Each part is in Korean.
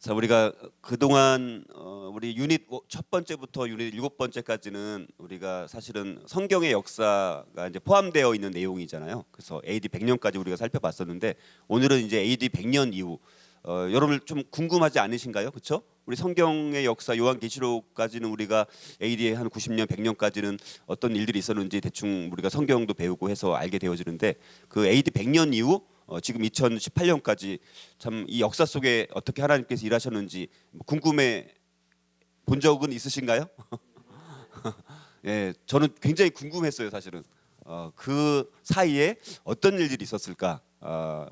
자, 우리가 그동안 우리 유닛 첫 번째부터 유닛 일곱 번째까지는 우리가 사실은 성경의 역사가 이제 포함되어 있는 내용이잖아요. 그래서 AD 100년까지 우리가 살펴봤었는데 오늘은 이제 AD 100년 이후 여러분 좀 궁금하지 않으신가요? 그렇죠? 우리 성경의 역사 요한계시록까지는 우리가 AD 한 90년, 100년까지는 어떤 일들이 있었는지 대충 우리가 성경도 배우고 해서 알게 되어지는데 그 AD 100년 이후 지금 2018년까지 참 이 역사 속에 어떻게 하나님께서 일하셨는지 궁금해 본 적은 있으신가요? 예, 저는 굉장히 궁금했어요, 사실은. 그 사이에 어떤 일들이 있었을까?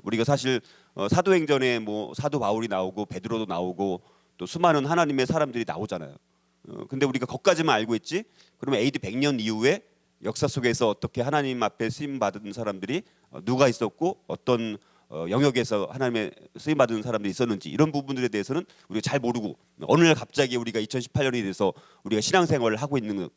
우리가 사실 사도행전에 뭐 사도 바울이 나오고 베드로도 나오고 또 수많은 하나님의 사람들이 나오잖아요. 근데 우리가 거기까지만 알고 있지. 그러면 AD 100년 이후에 역사 속에서 어떻게 하나님 앞에 쓰임 받은 사람들이 누가 있었고 어떤 영역에서 하나님의 쓰임 받은 사람들이 있었는지 이런 부분들에 대해서는 우리가 잘 모르고 어느 날 갑자기 우리가 2018년이 돼서 우리가 신앙생활을 하고 있는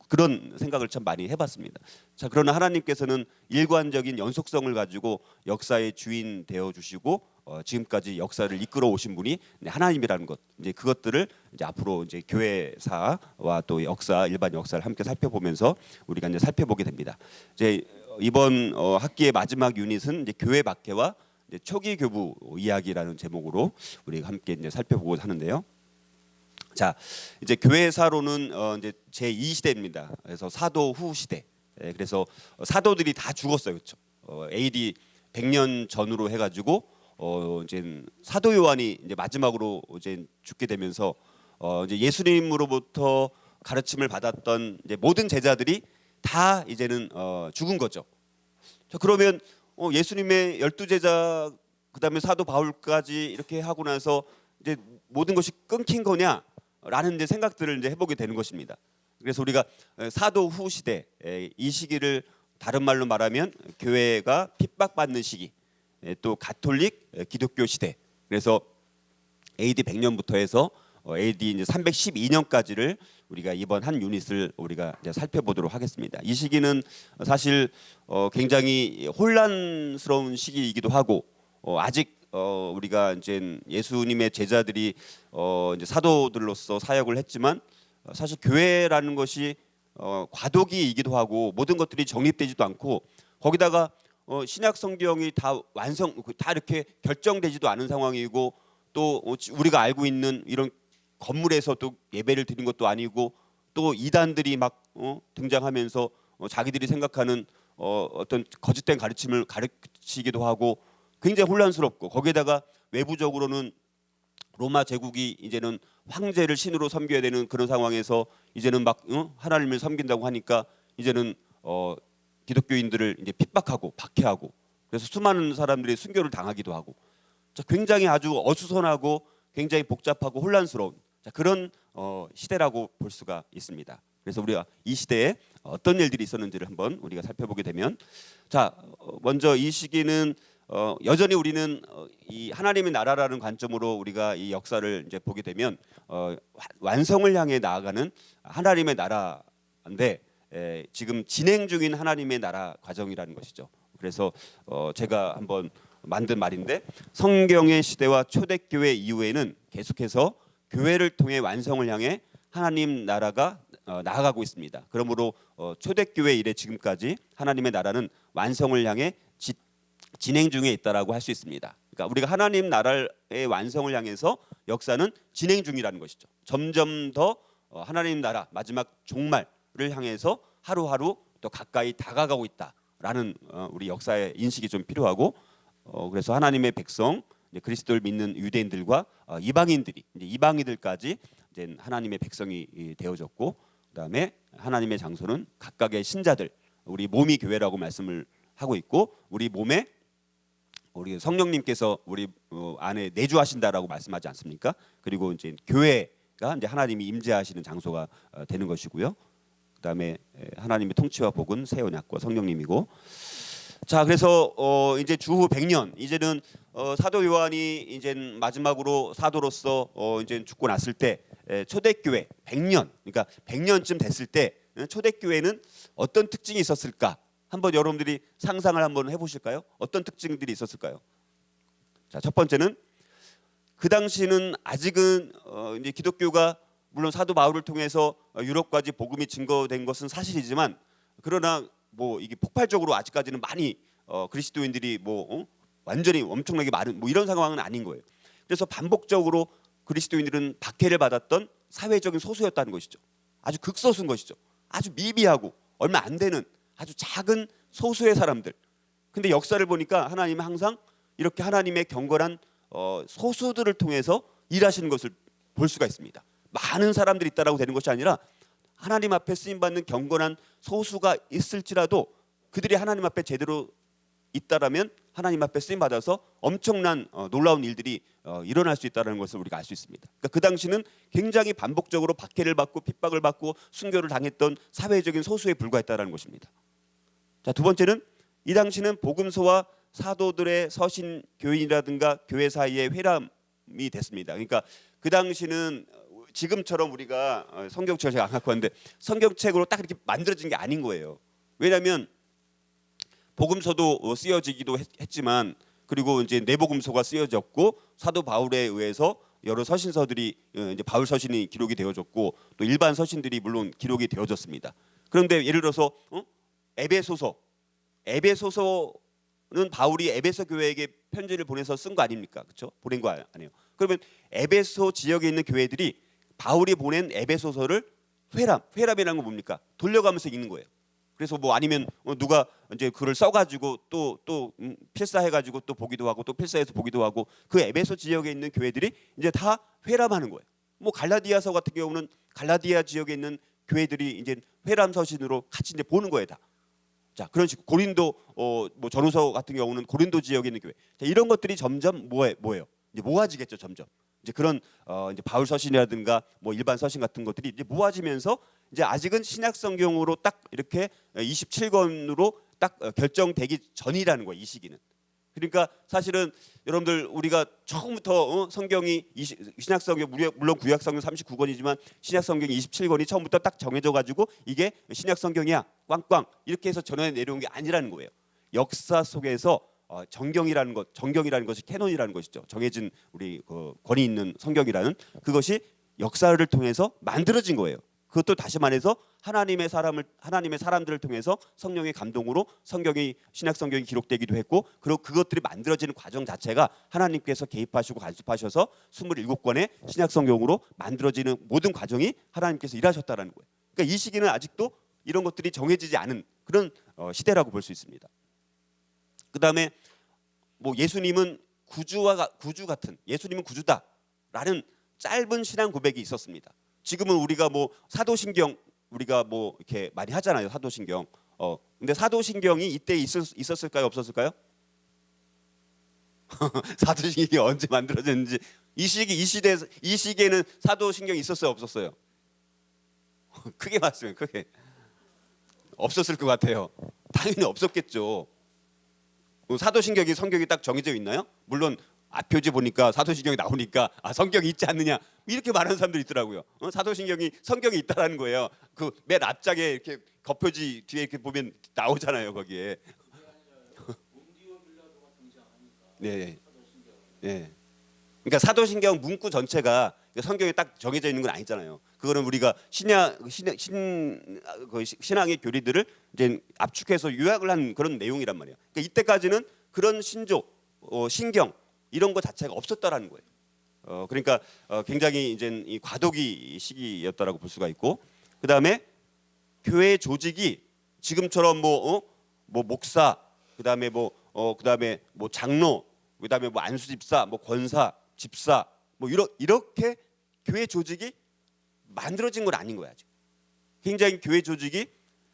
그런 생각을 참 많이 해봤습니다. 자, 그러나 하나님께서는 일관적인 연속성을 가지고 역사의 주인 되어 주시고 지금까지 역사를 이끌어 오신 분이 하나님이라는 것, 이제 그것들을 이제 앞으로 이제 교회사와 또 역사, 일반 역사를 함께 살펴보면서 우리가 이제 살펴보게 됩니다. 이제 이번 학기의 마지막 유닛은 이제 교회 박해와 이제 초기 교부 이야기라는 제목으로 우리가 함께 이제 살펴보고 하는데요. 자, 이제 교회사로는 이제 제 2시대입니다. 그래서 사도 후 시대. 그래서 사도들이 다 죽었어요, 그렇죠? AD 100년 전으로 해가지고 이제 사도 요한이 이제 마지막으로 이제 죽게 되면서 이제 예수님으로부터 가르침을 받았던 이제 모든 제자들이 다 이제는 죽은 거죠. 자, 그러면 예수님의 12제자 그다음에 사도 바울까지 이렇게 하고 나서 이제 모든 것이 끊긴 거냐라는 이제 생각들을 이제 해보게 되는 것입니다. 그래서 우리가 사도 후 시대 이 시기를 다른 말로 말하면 교회가 핍박받는 시기, 또 가톨릭 기독교 시대. 그래서 AD 100년부터 해서 AD 이제 312년까지를 우리가 이번 한 유닛을 우리가 이제 살펴보도록 하겠습니다. 이 시기는 사실 굉장히 혼란스러운 시기이기도 하고 아직 우리가 이제 예수님의 제자들이 이제 사도들로서 사역을 했지만 사실 교회라는 것이 과도기이기도 하고 모든 것들이 정립되지도 않고 거기다가 신약 성경이 다 이렇게 결정되지도 않은 상황이고 또 우리가 알고 있는 이런 건물에서 또 예배를 드린 것도 아니고 또 이단들이 막 등장하면서 자기들이 생각하는 어떤 거짓된 가르침을 가르치기도 하고 굉장히 혼란스럽고 거기에다가 외부적으로는 로마 제국이 이제는 황제를 신으로 섬겨야 되는 그런 상황에서 이제는 막 하나님을 섬긴다고 하니까 이제는 기독교인들을 이제 핍박하고 박해하고 그래서 수많은 사람들이 순교를 당하기도 하고 굉장히 아주 어수선하고 굉장히 복잡하고 혼란스러운 그런 시대라고 볼 수가 있습니다. 그래서 우리가 이 시대에 어떤 일들이 있었는지를 한번 우리가 살펴보게 되면 자, 먼저 이 시기는 여전히 우리는 이 하나님의 나라라는 관점으로 우리가 이 역사를 이제 보게 되면 완성을 향해 나아가는 하나님의 나라인데 지금 진행 중인 하나님의 나라 과정이라는 것이죠. 그래서 제가 한번 만든 말인데 성경의 시대와 초대교회 이후에는 계속해서 교회를 통해 완성을 향해 하나님 나라가 나아가고 있습니다. 그러므로 초대교회 이래 지금까지 하나님의 나라는 완성을 향해 진행 중에 있다라고 할 수 있습니다. 그러니까 우리가 하나님 나라의 완성을 향해서 역사는 진행 중이라는 것이죠. 점점 더 하나님 나라 마지막 종말을 향해서 하루하루 더 가까이 다가가고 있다라는 우리 역사의 인식이 좀 필요하고 그래서 하나님의 백성 이제 그리스도를 믿는 유대인들과 이방인들이 이제 이방인들까지 이제 하나님의 백성이 되어졌고 그다음에 하나님의 장소는 각각의 신자들 우리 몸이 교회라고 말씀을 하고 있고 우리 몸에 우리 성령님께서 우리 안에 내주하신다라고 말씀하지 않습니까? 그리고 이제 교회가 이제 하나님이 임재하시는 장소가 되는 것이고요. 그다음에 하나님의 통치와 복은 새 언약과 성령님이고 자, 그래서 이제 주후 100년 이제는 사도 요한이 이제 마지막으로 사도로서 이제 죽고 났을 때 초대교회 100년 그러니까 100년쯤 됐을 때 초대교회는 어떤 특징이 있었을까? 한번 여러분들이 상상을 한번 해보실까요? 어떤 특징들이 있었을까요? 자, 첫 번째는 그 당시는 아직은 이제 기독교가 물론 사도 바울을 통해서 유럽까지 복음이 증거된 것은 사실이지만, 그러나 뭐 이게 폭발적으로 아직까지는 많이 그리스도인들이 완전히 엄청나게 많은 이런 상황은 아닌 거예요. 그래서 반복적으로 그리스도인들은 박해를 받았던 사회적인 소수였다는 것이죠. 아주 극소수인 것이죠. 아주 미비하고 얼마 안 되는 아주 작은 소수의 사람들. 근데 역사를 보니까 하나님은 항상 이렇게 하나님의 경건한 소수들을 통해서 일하시는 것을 볼 수가 있습니다. 많은 사람들이 있다라고 되는 것이 아니라 하나님 앞에 쓰임 받는 경건한 소수가 있을지라도 그들이 하나님 앞에 제대로 있다라면 하나님 앞에 쓰임 받아서 엄청난 놀라운 일들이 일어날 수 있다는 것을 우리가 알 수 있습니다. 그러니까 그 당시는 굉장히 반복적으로 박해를 받고 핍박을 받고 순교를 당했던 사회적인 소수에 불과했다는 것입니다. 자, 두 번째는 이 당시는 복음서와 사도들의 서신 교인이라든가 교회 사이에 회람이 됐습니다. 그러니까 그 당시는 지금처럼 우리가 성경책을 제가 안 갖고 왔는데 성경책으로 딱 이렇게 만들어진 게 아닌 거예요. 왜냐하면 복음서도 쓰여지기도 했지만, 그리고 이제 내복음서가 쓰여졌고 사도 바울에 의해서 여러 서신서들이 이제 바울 서신이 기록이 되어졌고 또 일반 서신들이 물론 기록이 되어졌습니다. 그런데 예를 들어서 에베소서는 바울이 에베소 교회에게 편지를 보내서 쓴 거 아닙니까? 그렇죠? 보낸 거 아니에요. 그러면 에베소 지역에 있는 교회들이 바울이 보낸 에베소서를 회람이라는 건 뭡니까? 돌려가면서 읽는 거예요. 그래서 아니면 누가 이제 글을 써가지고 또 필사해가지고 또 보기도 하고 또 필사해서 보기도 하고, 그 에베소 지역에 있는 교회들이 이제 다 회람하는 거예요. 갈라디아서 같은 경우는 갈라디아 지역에 있는 교회들이 이제 회람 서신으로 같이 이제 보는 거예요, 다. 자, 그런 식으로 고린도 전후서 같은 경우는 고린도 지역에 있는 교회. 자, 이런 것들이 점점 뭐예요? 이제 모아지겠죠, 점점. 이제 그런 이제 바울 서신이라든가 일반 서신 같은 것들이 이제 모아지면서 이제 아직은 신약 성경으로 딱 이렇게 27권으로 딱 결정되기 전이라는 거예요, 이 시기는. 그러니까 사실은 여러분들 우리가 처음부터 성경이 신약 성경 물론 구약 성경 39권이지만 신약 성경이 27권이 처음부터 딱 정해져 가지고 이게 신약 성경이야 꽝꽝 이렇게 해서 전해 내려온 게 아니라는 거예요. 역사 속에서 정경이라는 것이 캐논이라는 것이죠. 정해진 우리 권위 있는 성경이라는 그것이 역사를 통해서 만들어진 거예요. 그것도 다시 말해서 하나님의 사람들을 통해서 성령의 감동으로 신약 성경이 기록되기도 했고, 그리고 그것들이 만들어지는 과정 자체가 하나님께서 개입하시고 간섭하셔서 27권의 신약 성경으로 만들어지는 모든 과정이 하나님께서 일하셨다라는 거예요. 그러니까 이 시기는 아직도 이런 것들이 정해지지 않은 그런 시대라고 볼 수 있습니다. 그다음에 예수님은 구주 같은, 예수님은 구주다라는 짧은 신앙 고백이 있었습니다. 지금은 우리가 사도신경 우리가 이렇게 많이 하잖아요, 사도신경. 근데 사도신경이 이때 있었을까요, 없었을까요? 사도신경이 언제 만들어졌는지, 이 시기에는 사도신경이 있었어요, 없었어요? 크게 말씀해요, 크게. 없었을 것 같아요. 당연히 없었겠죠. 사도신경이 성경이 딱 정해져 있나요? 물론 앞표지 보니까 사도신경이 나오니까 성경이 있지 않느냐 이렇게 말하는 사람들이 있더라고요. 사도신경이 성경이 있다라는 거예요. 그 맨 앞장에 이렇게 겉표지 뒤에 이렇게 보면 나오잖아요, 거기에. 네, 네. 그러니까 사도신경 문구 전체가 성경에 딱 정해져 있는 건 아니잖아요. 그거는 우리가 신앙의 교리들을 이제 압축해서 요약을 한 그런 내용이란 말이에요. 그러니까 이때까지는 그런 신경 이런 거 자체가 없었다라는 거예요. 그러니까 굉장히 이제 이 과도기 시기였다라고 볼 수가 있고, 그 다음에 교회 조직이 지금처럼 목사, 그 다음에 장로, 그 다음에 안수집사, 권사, 집사, 이렇게 교회 조직이 만들어진 건 아닌 거야, 아직. 굉장히 교회 조직이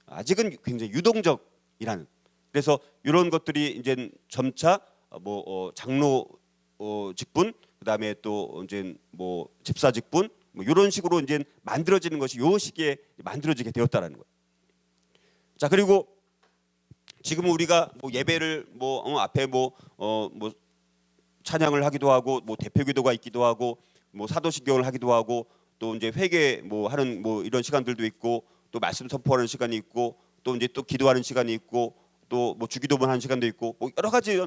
아직은 굉장히 유동적이라는. 그래서 이런 것들이 이제 점차 장로 직분, 그다음에 또 이제 집사 직분, 이런 식으로 이제 만들어지는 것이 요 시기에 만들어지게 되었다라는 거예요. 자, 그리고 지금 우리가 예배를 앞에 찬양을 하기도 하고 대표기도가 있기도 하고 사도신경을 하기도 하고 또 이제 회개 하는 이런 시간들도 있고 또 말씀 선포하는 시간이 있고 또 이제 또 기도하는 시간이 있고 또 주기도문 하는 시간도 있고 여러 가지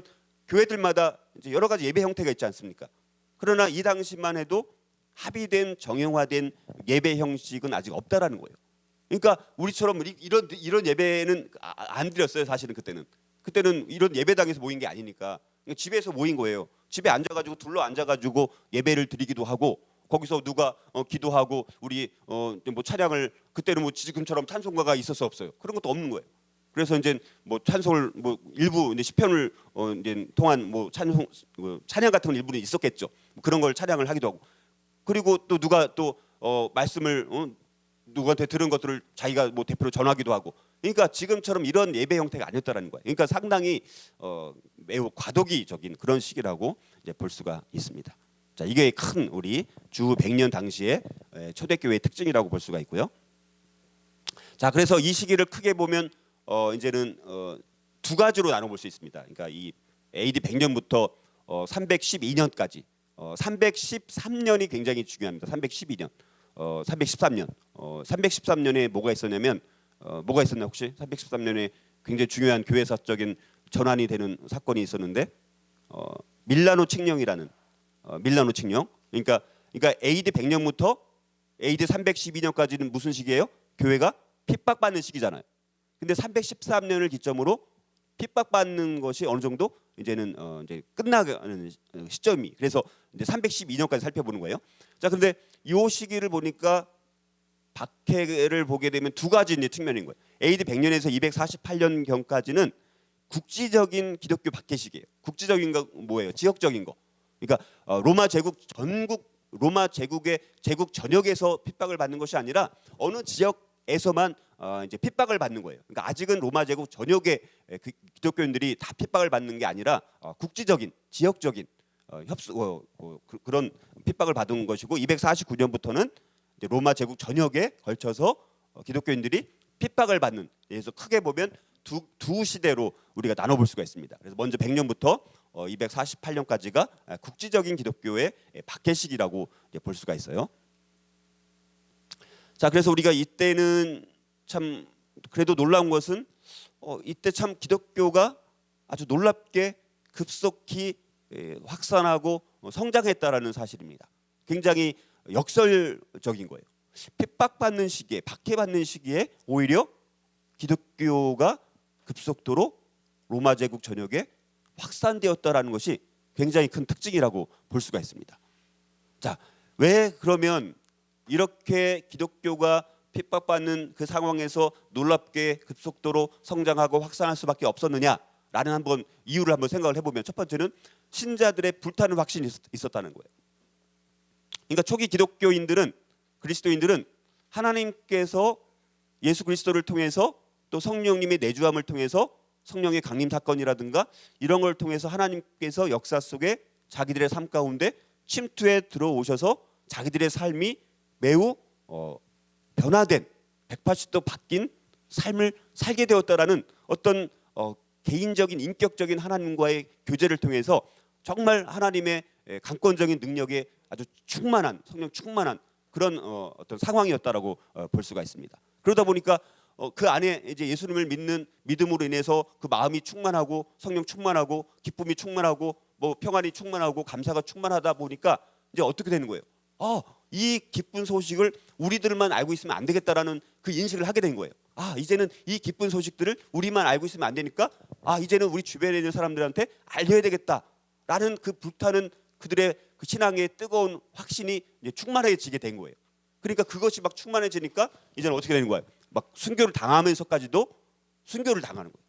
교회들마다 이제 여러 가지 예배 형태가 있지 않습니까? 그러나 이 당시만 해도 합의된 정형화된 예배 형식은 아직 없다라는 거예요. 그러니까 우리처럼 이런 예배는 안 드렸어요. 사실은 그때는 이런 예배당에서 모인 게 아니니까 집에서 모인 거예요. 집에 앉아가지고 둘러 앉아가지고 예배를 드리기도 하고 거기서 누가 기도하고 우리 뭐 찬양을 그때는 뭐 지금처럼 찬송가가 있었어 없어요. 그런 것도 없는 거예요. 그래서 이제 뭐 찬송을 뭐 일부 이제 시편을 이제 통한 뭐 찬양 같은 건 일부는 있었겠죠. 그런 걸 찬양을 하기도 하고 그리고 또 누가 또 말씀을 누구한테 들은 것들을 자기가 뭐 대표로 전하기도 하고 그러니까 지금처럼 이런 예배 형태가 아니었다라는 거예요. 그러니까 상당히 매우 과도기적인 그런 시기라고 이제 볼 수가 있습니다. 자, 이게 큰 우리 주 100년 당시의 초대교회의 특징이라고 볼 수가 있고요. 자, 그래서 이 시기를 크게 보면 이제는 두 가지로 나눠 볼 수 있습니다. 그러니까 이 AD 100년부터 312년까지 313년이 굉장히 중요합니다. 312년, 313년, 313년에 뭐가 있었냐면 뭐가 있었나 혹시 313년에 굉장히 중요한 교회사적인 전환이 되는 사건이 있었는데 밀라노 칙령이라는 밀라노 칙령. 그러니까 AD 100년부터 AD 312년까지는 무슨 시기예요? 교회가 핍박받는 시기잖아요. 근데 313년을 기점으로 핍박받는 것이 어느 정도 이제는 이제 끝나가는 시점이 그래서 이제 312년까지 살펴보는 거예요. 자, 그런데 이 시기를 보니까 박해를 보게 되면 두 가지 이제 측면인 거예요. AD 100년에서 248년 경까지는 국지적인 기독교 박해 시기예요. 국지적인 거 뭐예요? 지역적인 거. 그러니까 로마 제국의 제국 전역에서 핍박을 받는 것이 아니라 어느 지역에서만 이제 핍박을 받는 거예요. 그러니까 아직은 로마 제국 전역의 기독교인들이 다 핍박을 받는 게 아니라 국지적인, 지역적인 그런 핍박을 받은 것이고 249년부터는 이제 로마 제국 전역에 걸쳐서 기독교인들이 핍박을 받는. 그래서 크게 보면 두 시대로 우리가 나눠볼 수가 있습니다. 그래서 먼저 100년부터 248년까지가 국지적인 기독교의 박해 시기라고 볼 수가 있어요. 자, 그래서 우리가 이때는 참 그래도 놀라운 것은 이때 참 기독교가 아주 놀랍게 급속히 확산하고 성장했다라는 사실입니다. 굉장히 역설적인 거예요. 핍박받는 시기에, 박해받는 시기에 오히려 기독교가 급속도로 로마 제국 전역에 확산되었다라는 것이 굉장히 큰 특징이라고 볼 수가 있습니다. 자, 왜 그러면 이렇게 기독교가 핍박받는 그 상황에서 놀랍게 급속도로 성장하고 확산할 수밖에 없었느냐라는 한번 이유를 한번 생각을 해보면 첫 번째는 신자들의 불타는 확신이 있었다는 거예요. 그러니까 초기 기독교인들은 그리스도인들은 하나님께서 예수 그리스도를 통해서 또 성령님의 내주함을 통해서 성령의 강림 사건이라든가 이런 걸 통해서 하나님께서 역사 속에 자기들의 삶 가운데 침투해 들어오셔서 자기들의 삶이 매우 변화된 180도 바뀐 삶을 살게 되었다라는 어떤 개인적인 인격적인 하나님과의 교제를 통해서 정말 하나님의 강권적인 능력에 아주 충만한 성령 충만한 그런 어떤 상황이었다라고 볼 수가 있습니다. 그러다 보니까 그 안에 이제 예수님을 믿는 믿음으로 인해서 그 마음이 충만하고 성령 충만하고 기쁨이 충만하고 뭐 평안이 충만하고 감사가 충만하다 보니까 이제 어떻게 되는 거예요? 이 기쁜 소식을 우리들만 알고 있으면 안 되겠다라는 그 인식을 하게 된 거예요. 이제는 이 기쁜 소식들을 우리만 알고 있으면 안 되니까 이제는 우리 주변에 있는 사람들한테 알려야 되겠다라는 그 불타는 그들의 그 신앙의 뜨거운 확신이 이제 충만해지게 된 거예요. 그러니까 그것이 막 충만해지니까 이제는 어떻게 되는 거예요? 막 순교를 당하면서까지도 순교를 당하는 거예요.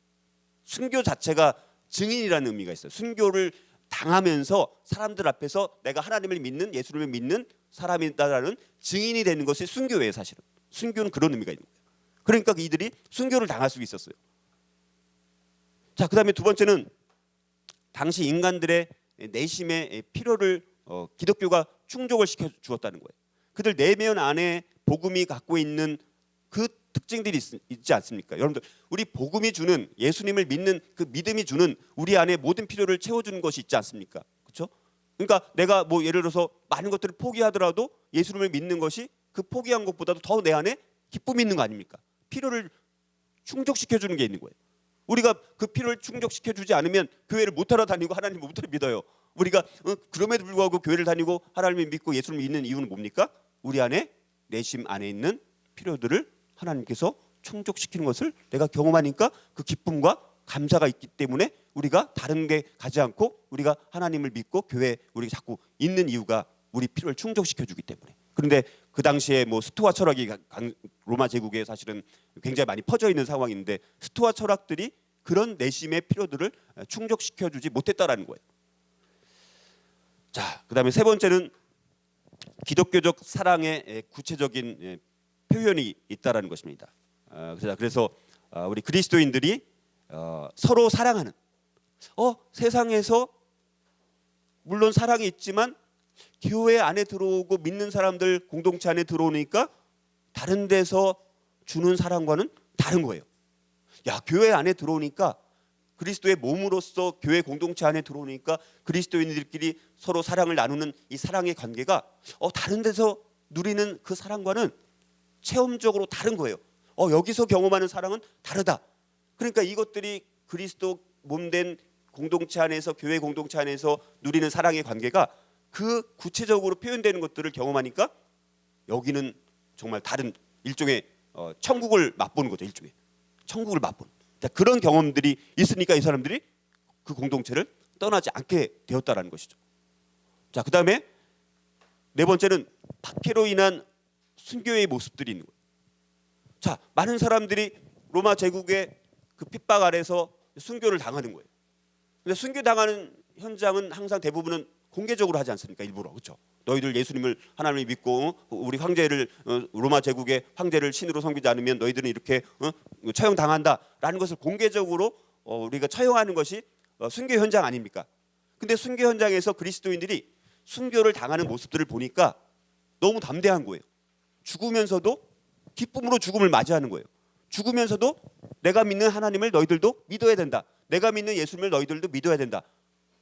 순교 자체가 증인이라는 의미가 있어요. 순교를 당하면서 사람들 앞에서 내가 하나님을 믿는 예수님을 믿는 사람이다라는 증인이 되는 것이 순교예요. 사실은 순교는 그런 의미가 있는 거예요. 그러니까 이들이 순교를 당할 수 있었어요. 자, 그다음에 두 번째는 당시 인간들의 내심의 필요를 기독교가 충족을 시켜 주었다는 거예요. 그들 내면 안에 복음이 갖고 있는 그 특징들이 있지 않습니까? 여러분들 우리 복음이 주는 예수님을 믿는 그 믿음이 주는 우리 안에 모든 필요를 채워주는 것이 있지 않습니까? 그렇죠? 그러니까 내가 뭐 예를 들어서 많은 것들을 포기하더라도 예수님을 믿는 것이 그 포기한 것보다도 더 내 안에 기쁨이 있는 거 아닙니까? 필요를 충족시켜주는 게 있는 거예요. 우리가 그 필요를 충족시켜주지 않으면 교회를 못 하러 다니고 하나님을 못 믿어요. 우리가 그럼에도 불구하고 교회를 다니고 하나님을 믿고 예수를 믿는 이유는 뭡니까? 우리 안에 내심 안에 있는 필요들을 하나님께서 충족시키는 것을 내가 경험하니까 그 기쁨과 감사가 있기 때문에 우리가 다른 데 가지 않고 우리가 하나님을 믿고 교회에 우리가 자꾸 있는 이유가 우리 필요를 충족시켜주기 때문에. 그런데 그 당시에 뭐 스토아 철학이 로마 제국에 사실은 굉장히 많이 퍼져 있는 상황인데 스토아 철학들이 그런 내심의 필요들을 충족시켜주지 못했다라는 거예요. 자, 그다음에 세 번째는 기독교적 사랑의 구체적인 표현이 있다라는 것입니다. 그래서 우리 그리스도인들이 서로 사랑하는 세상에서 물론 사랑이 있지만 교회 안에 들어오고 믿는 사람들 공동체 안에 들어오니까 다른 데서 주는 사랑과는 다른 거예요. 야, 교회 안에 들어오니까 그리스도의 몸으로서 교회 공동체 안에 들어오니까 그리스도인들끼리 서로 사랑을 나누는 이 사랑의 관계가 다른 데서 누리는 그 사랑과는 체험적으로 다른 거예요. 여기서 경험하는 사랑은 다르다. 그러니까 이것들이 그리스도 몸된 공동체 안에서 교회 공동체 안에서 누리는 사랑의 관계가 그 구체적으로 표현되는 것들을 경험하니까 여기는 정말 다른 일종의 천국을 맛보는 거죠. 일종의 천국을 맛보는. 그런 경험들이 있으니까 이 사람들이 그 공동체를 떠나지 않게 되었다라는 것이죠. 자, 그다음에 네 번째는 박해로 인한 순교의 모습들이 있는 거예요. 자, 많은 사람들이 로마 제국의 그 핍박 아래서 순교를 당하는 거예요. 근데 순교 당하는 현장은 항상 대부분은 공개적으로 하지 않습니까? 일부러. 그렇죠? 너희들 예수님을 하나님을 믿고 우리 황제를 로마 제국의 황제를 신으로 섬기지 않으면 너희들은 이렇게 처형당한다라는 것을 공개적으로 우리가 처형하는 것이 순교 현장 아닙니까? 근데 순교 현장에서 그리스도인들이 순교를 당하는 모습들을 보니까 너무 담대한 거예요. 죽으면서도 기쁨으로 죽음을 맞이하는 거예요. 죽으면서도 내가 믿는 하나님을 너희들도 믿어야 된다. 내가 믿는 예수님을 너희들도 믿어야 된다.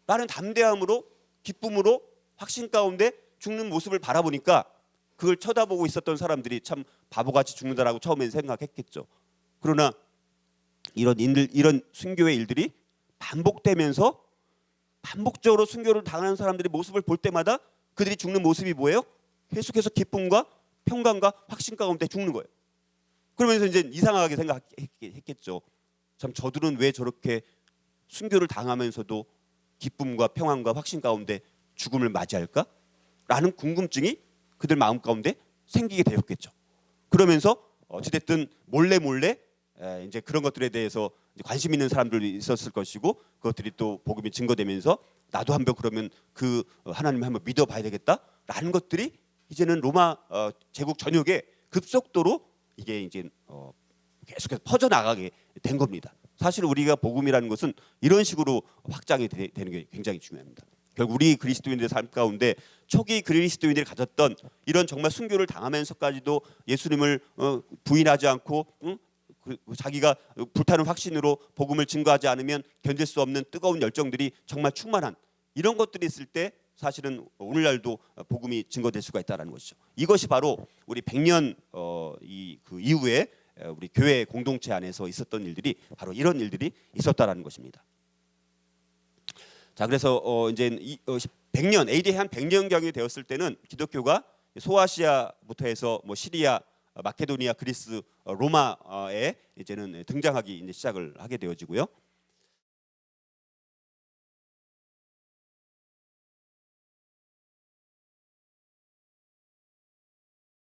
라는 담대함으로 기쁨으로 확신 가운데 죽는 모습을 바라보니까 그걸 쳐다보고 있었던 사람들이 참 바보같이 죽는다라고 처음엔 생각했겠죠. 그러나 이런 순교의 일들이 반복되면서 반복적으로 순교를 당하는 사람들의 모습을 볼 때마다 그들이 죽는 모습이 뭐예요? 계속해서 기쁨과 평강과 확신 가운데 죽는 거예요. 그러면서 이제 이상하게 생각했겠죠. 참 저들은 왜 저렇게 순교를 당하면서도 기쁨과 평안과 확신 가운데 죽음을 맞이할까? 라는 궁금증이 그들 마음 가운데 생기게 되었겠죠. 그러면서 어찌됐든 몰래 이제 그런 것들에 대해서 관심 있는 사람들이 있었을 것이고 그것들이 또 복음이 증거되면서 나도 한번 그러면 그 하나님을 한번 믿어봐야 되겠다라는 것들이 이제는 로마 제국 전역에 급속도로 이게 이제 계속해서 퍼져나가게 된 겁니다. 사실 우리가 복음이라는 것은 이런 식으로 확장이 되는 게 굉장히 중요합니다. 결국 우리 그리스도인들의 삶 가운데 초기 그리스도인들이 가졌던 이런 정말 순교를 당하면서까지도 예수님을 부인하지 않고 자기가 불타는 확신으로 복음을 증거하지 않으면 견딜 수 없는 뜨거운 열정들이 정말 충만한 이런 것들이 있을 때 사실은 오늘날도 복음이 증거될 수가 있다는 것이죠. 이것이 바로 우리 100년 그 이후에 우리 교회 공동체 안에서 있었던 일들이 바로 이런 일들이 있었다라는 것입니다. 자, 그래서 이제 100년 AD 한 100년 경이 되었을 때는 기독교가 소아시아부터 해서 뭐 시리아, 마케도니아, 그리스, 로마에 이제는 등장하기 이제 시작을 하게 되어지고요.